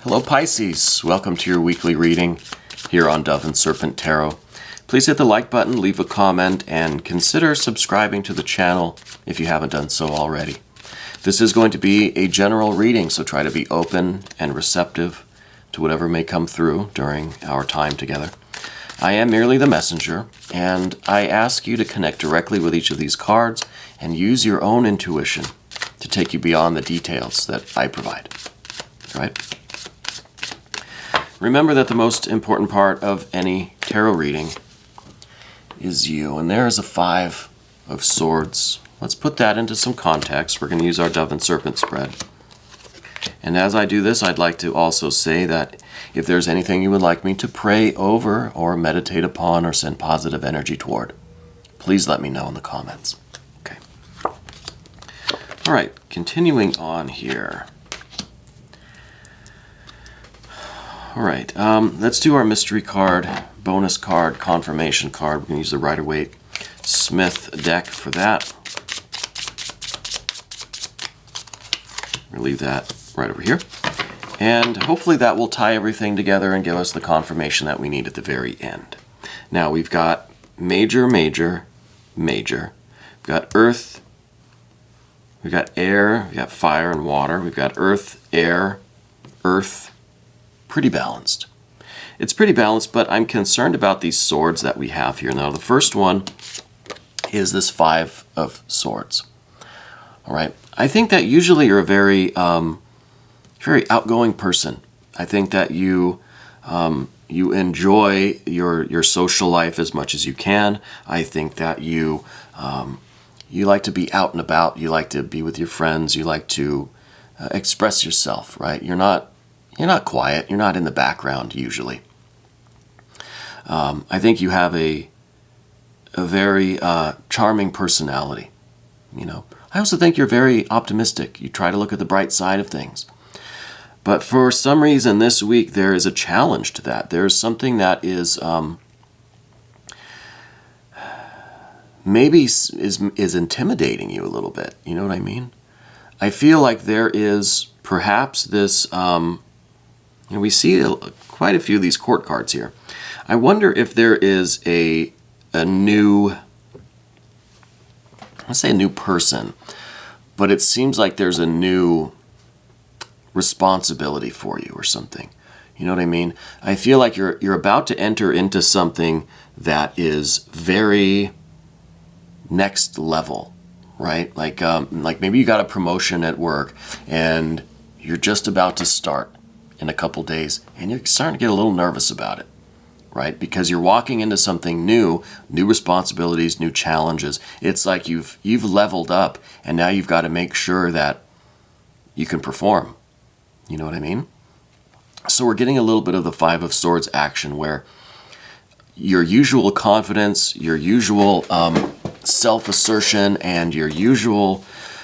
Hello Pisces, welcome to your weekly reading here on Dove and Serpent Tarot. Please hit the like button, leave a comment, and consider subscribing to the channel if you haven't done so already. This is going to be a general reading, so try to be open and receptive to whatever may come through during our time together. I am merely the messenger, and I ask you to connect directly with each of these cards and use your own intuition to take you beyond the details that I provide. Right? Remember that the most important part of any tarot reading is you. And there is a Five of Swords. Let's put that into some context. We're going to use our Dove and Serpent spread. And as I do this, I'd like to also say that if there's anything you would like me to pray over or meditate upon or send positive energy toward, please let me know in the comments. Okay. All right, continuing on here. All right, let's do our mystery card, bonus card, confirmation card. We're going to use the Rider-Waite-Smith deck for that. We'll leave that right over here. And hopefully that will tie everything together and give us the confirmation that we need at the very end. Now we've got major, major, major. We've got earth, we've got air, we've got fire and water. We've got earth, air, earth. Pretty balanced. It's pretty balanced, but I'm concerned about these swords that we have here. Now, the first one is this Five of Swords. All right. I think that usually you're a very outgoing person. I think that you enjoy your social life as much as you can. I think that you like to be out and about. You like to be with your friends. You like to express yourself. Right. You're not quiet. You're not in the background usually. I think you have a very charming personality. You know, I also think you're very optimistic. You try to look at the bright side of things. But for some reason this week there is a challenge to that. There's something that is maybe is intimidating you a little bit. You know what I mean? I feel like there is perhaps this. We see quite a few of these court cards here. I wonder if there is a new, let's say a new person, but it seems like there's a new responsibility for you or something. You know what I mean? I feel like you're about to enter into something that is very next level, right? Like maybe you got a promotion at work and you're just about to start in a couple days, and you're starting to get a little nervous about it, right? Because you're walking into something new responsibilities, new challenges. It's like you've leveled up, and now you've got to make sure that you can perform. You know what I mean? So we're getting a little bit of the Five of Swords action, where your usual confidence, your usual self-assertion, and your usual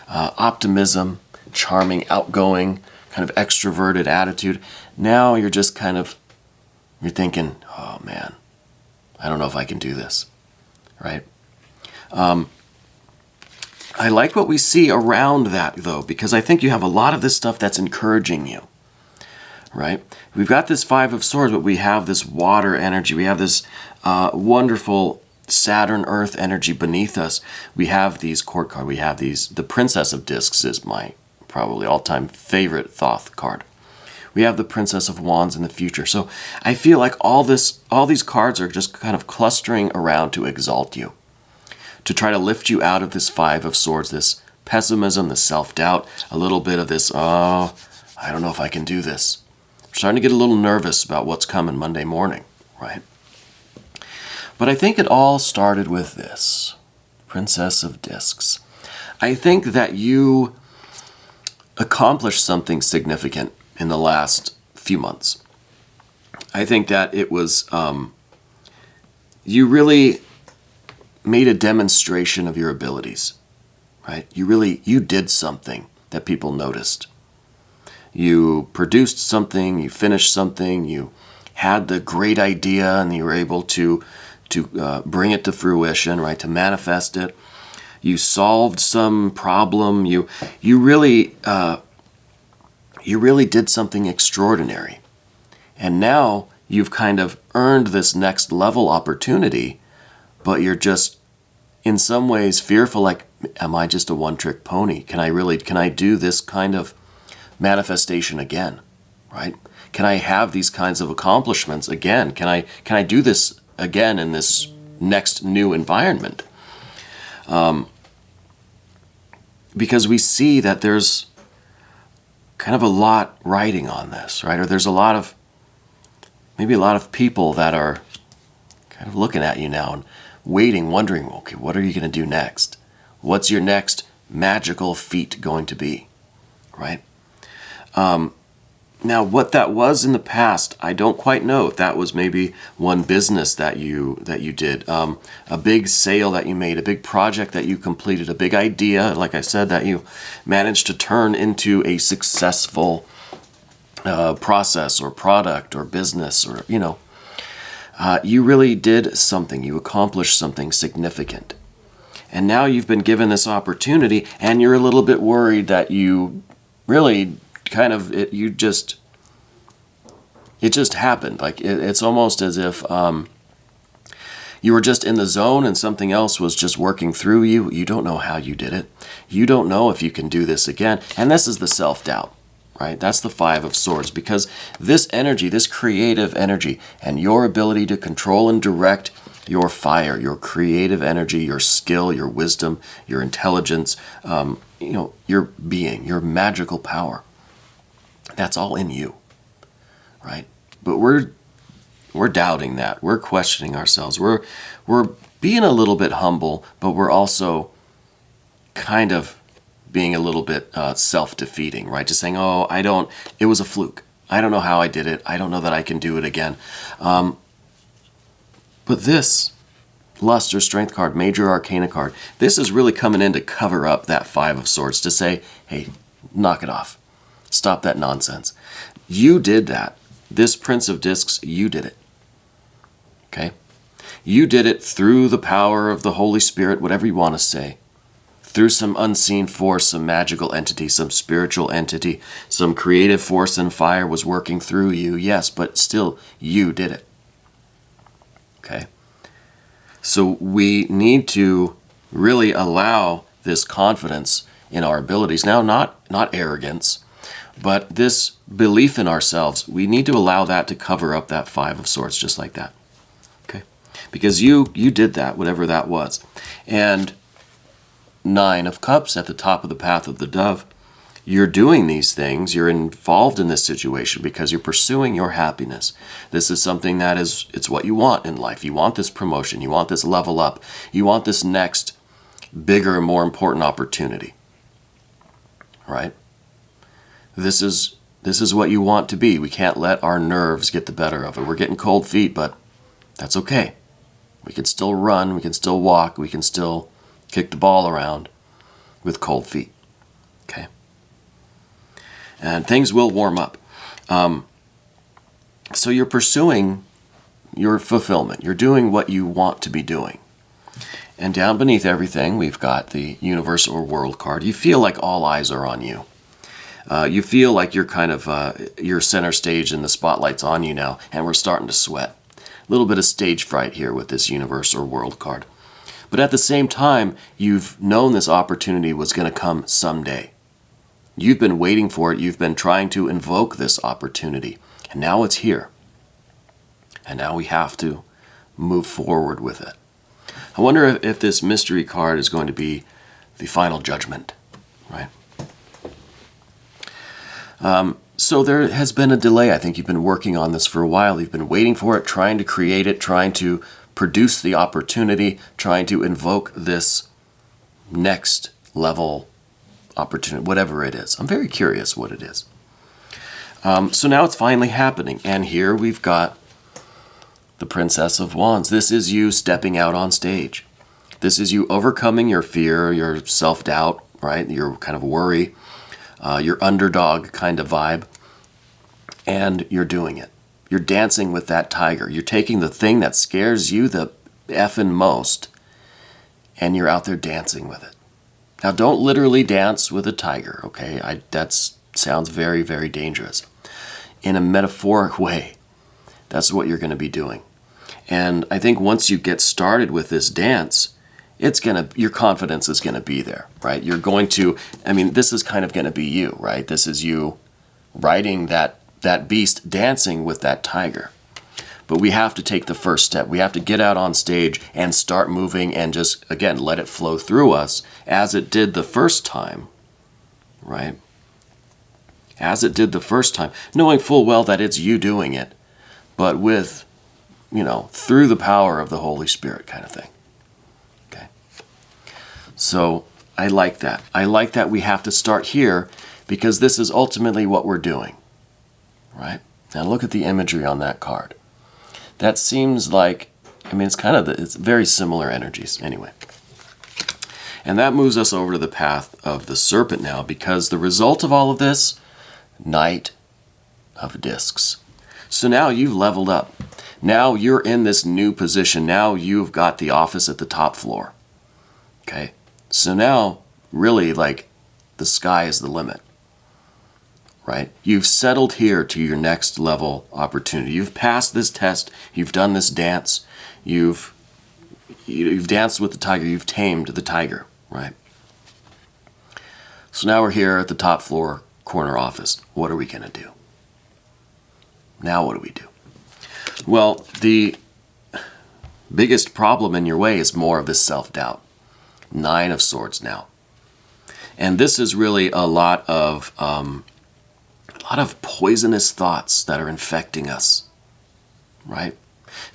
optimism, charming, outgoing, kind of extroverted attitude. Now you're just you're thinking, oh man, I don't know if I can do this, right? I like what we see around that though, because I think you have a lot of this stuff that's encouraging you, right? We've got this Five of Swords, but we have this water energy. We have this wonderful Saturn Earth energy beneath us. We have these court cards. We have the Princess of Discs is my probably all-time favorite Thoth card. We have the Princess of Wands in the future. So I feel like all these cards are just kind of clustering around to exalt you, to try to lift you out of this Five of Swords, this pessimism, this self-doubt, a little bit of this, oh, I don't know if I can do this. I'm starting to get a little nervous about what's coming Monday morning, right? But I think it all started with this, Princess of Discs. I think that you accomplished something significant in the last few months. I think that it was, you really made a demonstration of your abilities, right? You did something that people noticed. You produced something, you finished something, you had the great idea, and you were able to bring it to fruition, right? To manifest it. You solved some problem. You really you really did something extraordinary. And now you've kind of earned this next level opportunity, but you're just in some ways fearful, like, am I just a one-trick pony? Can I do this kind of manifestation again, right? Can I have these kinds of accomplishments again? Can I do this again in this next new environment? Because we see that there's kind of a lot riding on this, right? Or there's maybe a lot of people that are kind of looking at you now and waiting, wondering, okay, what are you going to do next? What's your next magical feat going to be, right? Now, what that was in the past, I don't quite know. If that was maybe one business that you did, a big sale that you made, a big project that you completed, a big idea, like I said, that you managed to turn into a successful process or product or business, or, you really did something. You accomplished something significant. And now you've been given this opportunity, and you're a little bit worried that you really it just happened. Like it's almost as if you were just in the zone and something else was just working through you. You don't know how you did it. You don't know if you can do this again. And this is the self-doubt, right? That's the Five of Swords, because this energy, this creative energy, and your ability to control and direct your fire, your creative energy, your skill, your wisdom, your intelligence, your being, your magical power, that's all in you, right? But we're doubting that. We're questioning ourselves. We're being a little bit humble, but we're also kind of being a little bit self-defeating, right? Just saying, it was a fluke. I don't know how I did it. I don't know that I can do it again. But this Lust or Strength card, Major Arcana card, this is really coming in to cover up that Five of Swords, to say, hey, knock it off. Stop that nonsense. You did that. This Prince of Discs, you did it. Okay? You did it through the power of the Holy Spirit, whatever you want to say. Through some unseen force, some magical entity, some spiritual entity, some creative force and fire was working through you. Yes, but still, you did it. Okay? So we need to really allow this confidence in our abilities. Now, not arrogance, but this belief in ourselves, we need to allow that to cover up that Five of Swords, just like that. Okay? Because you did that, whatever that was. And Nine of Cups at the top of the path of the dove, you're doing these things, you're involved in this situation because you're pursuing your happiness. This is something that it's what you want in life. You want this promotion, you want this level up, you want this next bigger, more important opportunity. Right? This is what you want to be. We can't let our nerves get the better of it. We're getting cold feet, but that's okay. We can still run, we can still walk, we can still kick the ball around with cold feet. Okay? And things will warm up. So you're pursuing your fulfillment. You're doing what you want to be doing. And down beneath everything, we've got the Universe or World card. You feel like all eyes are on you. You feel like you're kind of you're center stage and the spotlight's on you now, and we're starting to sweat. A little bit of stage fright here with this Universe or World card. But at the same time, you've known this opportunity was going to come someday. You've been waiting for it. You've been trying to invoke this opportunity. And now it's here. And now we have to move forward with it. I wonder if this mystery card is going to be the final judgment, right? So there has been a delay. I think you've been working on this for a while. You've been waiting for it, trying to create it, trying to produce the opportunity, trying to invoke this next level opportunity, whatever it is. I'm very curious what it is. So now it's finally happening. And here we've got the Princess of Wands. This is you stepping out on stage. This is you overcoming your fear, your self-doubt, right? Your kind of worry, your underdog kind of vibe. And you're doing it. You're dancing with that tiger. You're taking the thing that scares you the effing most, and you're out there dancing with it. Now, don't literally dance with a tiger, okay? That's sounds very, very dangerous. In a metaphoric way, that's what you're going to be doing. And I think once you get started with this dance, your confidence is going to be there, right? You're going to, this is kind of going to be you, right? This is you riding that beast, dancing with that tiger. But we have to take the first step. We have to get out on stage and start moving and just, again, let it flow through us as it did the first time, right? As it did the first time, knowing full well that it's you doing it, but with, through the power of the Holy Spirit kind of thing. Okay. So I like that. I like that we have to start here because this is ultimately what we're doing, right? Now look at the imagery on that card. That seems like, it's very similar energies anyway. And that moves us over to the path of the serpent now, because the result of all of this, Knight of Discs. So now you've leveled up. Now you're in this new position. Now you've got the office at the top floor. Okay? So now, really, the sky is the limit. Right? You've settled here to your next level opportunity. You've passed this test. You've done this dance. You've danced with the tiger. You've tamed the tiger. Right? So now we're here at the top floor corner office. What are we going to do? Now what do we do? Well, the biggest problem in your way is more of this self-doubt. 9 of Swords now. And this is really a lot of poisonous thoughts that are infecting us, right?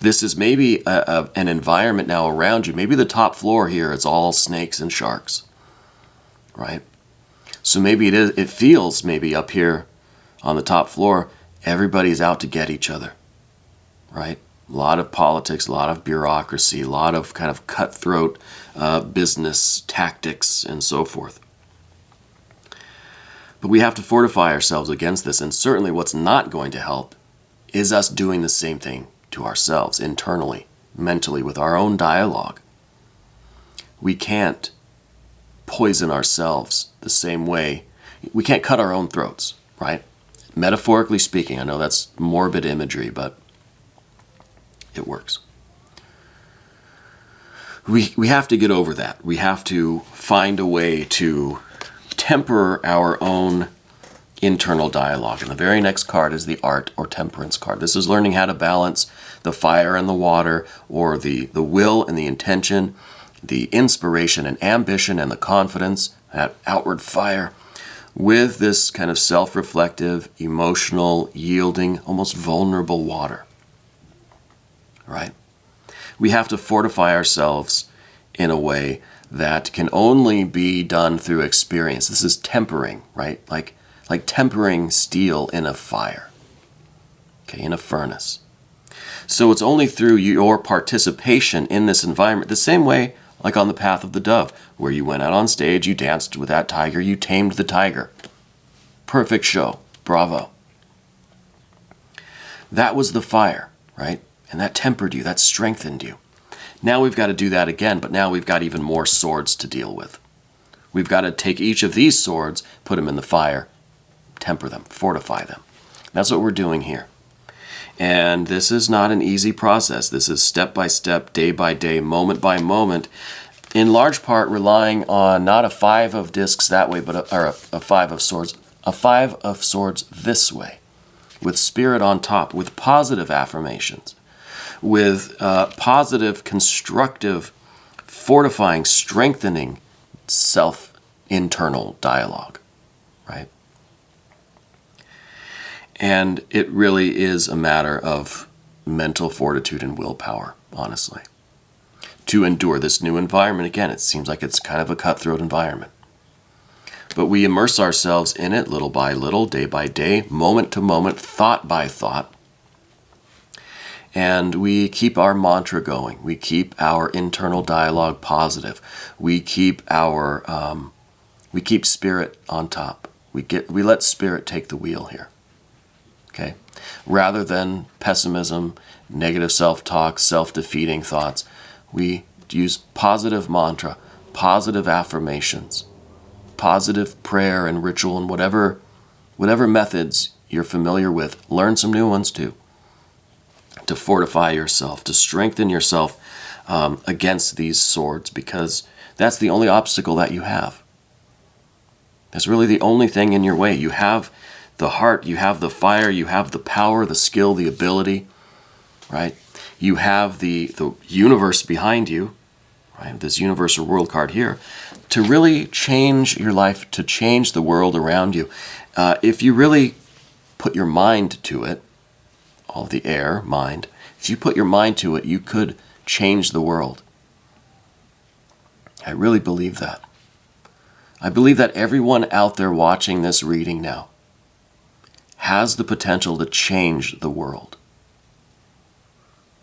This is maybe an environment now around you. Maybe the top floor here is all snakes and sharks, right? So maybe it feels maybe up here on the top floor, everybody's out to get each other, right? A lot of politics, a lot of bureaucracy, a lot of kind of cutthroat business tactics and so forth. But we have to fortify ourselves against this, and certainly what's not going to help is us doing the same thing to ourselves internally, mentally, with our own dialogue. We can't poison ourselves the same way. We can't cut our own throats, right? Metaphorically speaking, I know that's morbid imagery, but it works. We have to get over that. We have to find a way to temper our own internal dialogue. And the very next card is the Art or Temperance card. This is learning how to balance the fire and the water, or the will and the intention, the inspiration and ambition and the confidence, that outward fire, with this kind of self-reflective, emotional, yielding, almost vulnerable water. Right? We have to fortify ourselves in a way that can only be done through experience. This is tempering, right? Like tempering steel in a fire, okay, in a furnace. So it's only through your participation in this environment, the same way like on the Path of the Dove, where you went out on stage, you danced with that tiger, you tamed the tiger. Perfect show. Bravo. That was the fire, right? And that tempered you, that strengthened you. Now we've got to do that again, but now we've got even more swords to deal with. We've got to take each of these swords, put them in the fire, temper them, fortify them. That's what we're doing here. And this is not an easy process. This is step by step, day by day, moment by moment, in large part relying on not a 5 of discs that way, but a 5 of swords. A 5 of swords this way, with spirit on top, with positive affirmations, with positive, constructive, fortifying, strengthening self-internal dialogue, right? And it really is a matter of mental fortitude and willpower, honestly, to endure this new environment. Again, it seems like it's kind of a cutthroat environment. But we immerse ourselves in it little by little, day by day, moment to moment, thought by thought. And we keep our mantra going. We keep our internal dialogue positive. We keep spirit on top. We let spirit take the wheel here. Okay? Rather than pessimism, negative self-talk, self-defeating thoughts, we use positive mantra, positive affirmations, positive prayer and ritual, and whatever Whatever methods you're familiar with, learn some new ones too. To fortify yourself, to strengthen yourself against these swords, because that's the only obstacle that you have. That's really the only thing in your way. You have the heart, you have the fire, you have the power, the skill, the ability, right? You have the universe behind you, right? This universal world card here, to really change your life, to change the world around you. If you really put your mind to it, all the air, mind, if you put your mind to it, you could change the world. I really believe that. I believe that everyone out there watching this reading now has the potential to change the world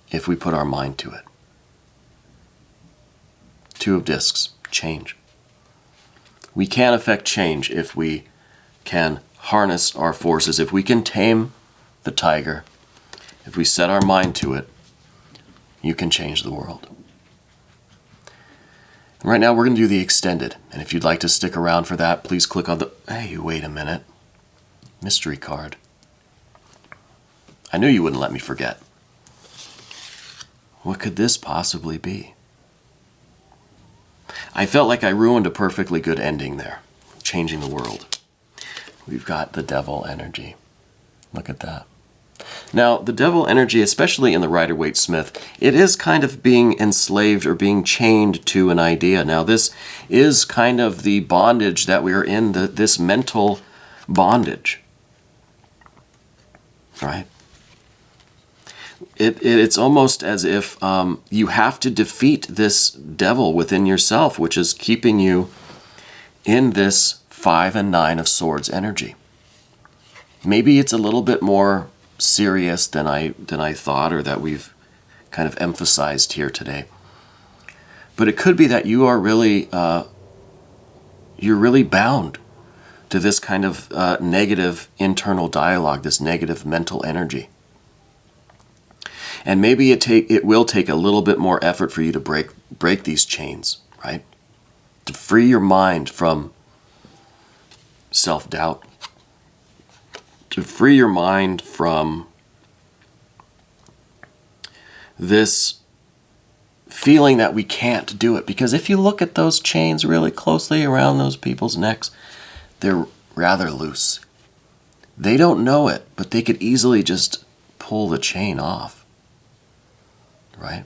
if we put our mind to it. Two of discs, change. We can affect change if we can harness our forces, if we can tame the tiger, if we set our mind to it, you can change the world. Right now we're going to do the extended, and if you'd like to stick around for that, please click on the... Hey, wait a minute. Mystery card. I knew you wouldn't let me forget. What could this possibly be? I felt like I ruined a perfectly good ending there, changing the world. We've got the devil energy. Look at that. Now, the devil energy, especially in the Rider-Waite-Smith, it is kind of being enslaved or being chained to an idea. Now, this is kind of the bondage that we are in, this mental bondage, right? It's almost as if you have to defeat this devil within yourself, which is keeping you in this 5 and 9 of Swords energy. Maybe it's a little bit more serious than I thought, or that we've kind of emphasized here today. But it could be that you are really you're really bound to this kind of negative internal dialogue, this negative mental energy. And maybe it will take a little bit more effort for you to break these chains, right? To free your mind from self-doubt, to free your mind from this feeling that we can't do it. Because if you look at those chains really closely around those people's necks, they're rather loose. They don't know it, but they could easily just pull the chain off, right?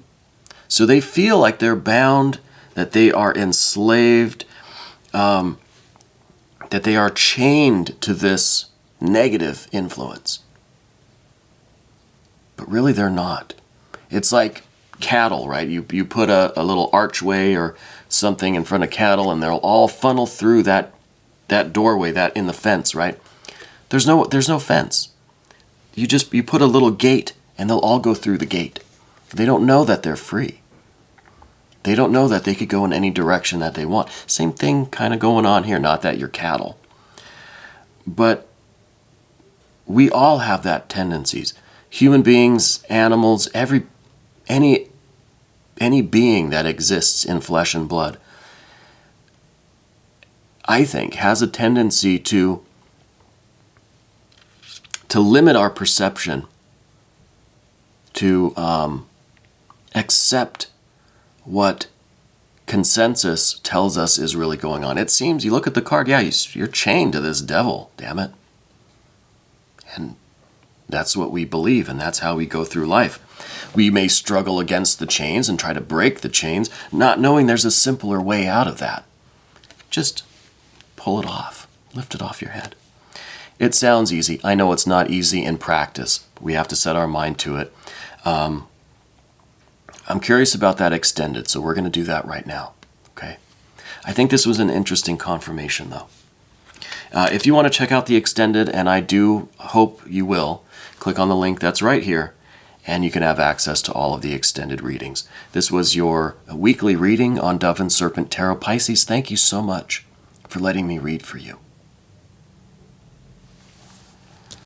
So they feel like they're bound, that they are enslaved, that they are chained to this negative influence. But really they're not. It's like cattle, right? You put a little archway or something in front of cattle, and they'll all funnel through that doorway, that in the fence, right? There's no fence. You put a little gate, and they'll all go through the gate. They don't know that they're free. They don't know that they could go in any direction that they want. Same thing kind of going on here, not that you're cattle. But we all have that tendencies. Human beings, animals, any being that exists in flesh and blood, I think, has a tendency to limit our perception, to accept what consensus tells us is really going on. It seems, you look at the card, yeah, you're chained to this devil, damn it. And that's what we believe, and that's how we go through life. We may struggle against the chains and try to break the chains, not knowing there's a simpler way out of that. Just pull it off. Lift it off your head. It sounds easy. I know it's not easy in practice. We have to set our mind to it. I'm curious about that extended, so we're going to do that right now. Okay? I think this was an interesting confirmation, though. If you want to check out the extended, and I do hope you will, click on the link that's right here, and you can have access to all of the extended readings. This was your weekly reading on Dove and Serpent Tarot. Pisces, thank you so much for letting me read for you.